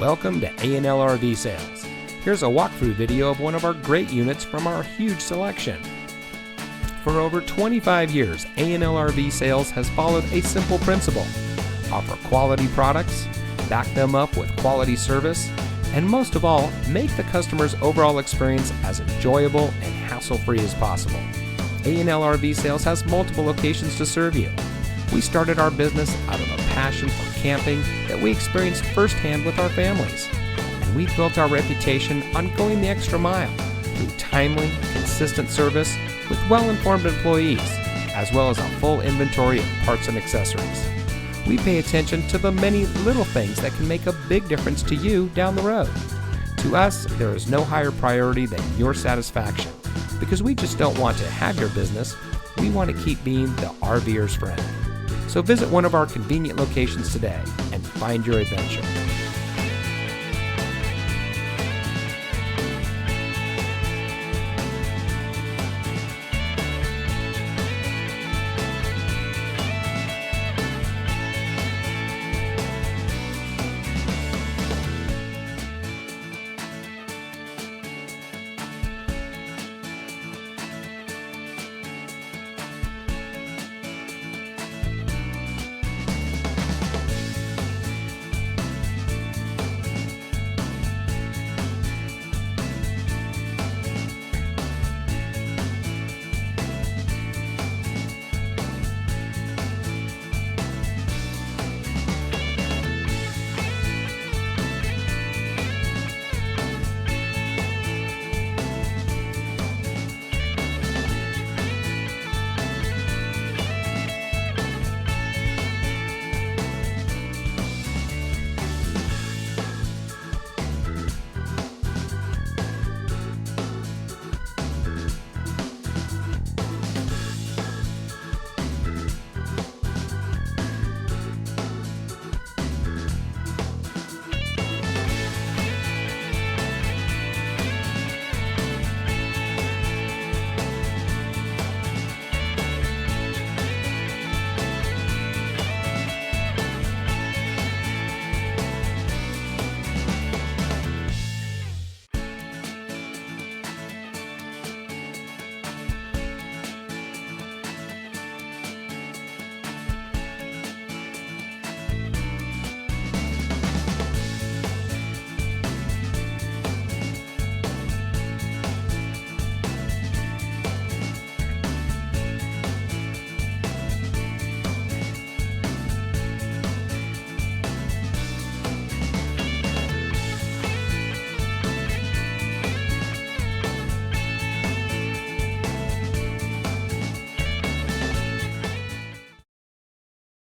Welcome to A&L RV Sales. Here's a walkthrough video of one of our great units from our huge selection. For over 25 years, A&L RV Sales has followed a simple principle: offer quality products, back them up with quality service, and most of all, make the customer's overall experience as enjoyable and hassle-free as possible. A&L RV Sales has multiple locations to serve you. We started our business out of a passion for camping that we experienced firsthand with our families. And we've built our reputation on going the extra mile through timely, consistent service with well-informed employees, as well as a full inventory of parts and accessories. We pay attention to the many little things that can make a big difference to you down the road. To us, there is no higher priority than your satisfaction, because we just don't want to have your business. We want to keep being the RVer's friend. So visit one of our convenient locations today and find your adventure.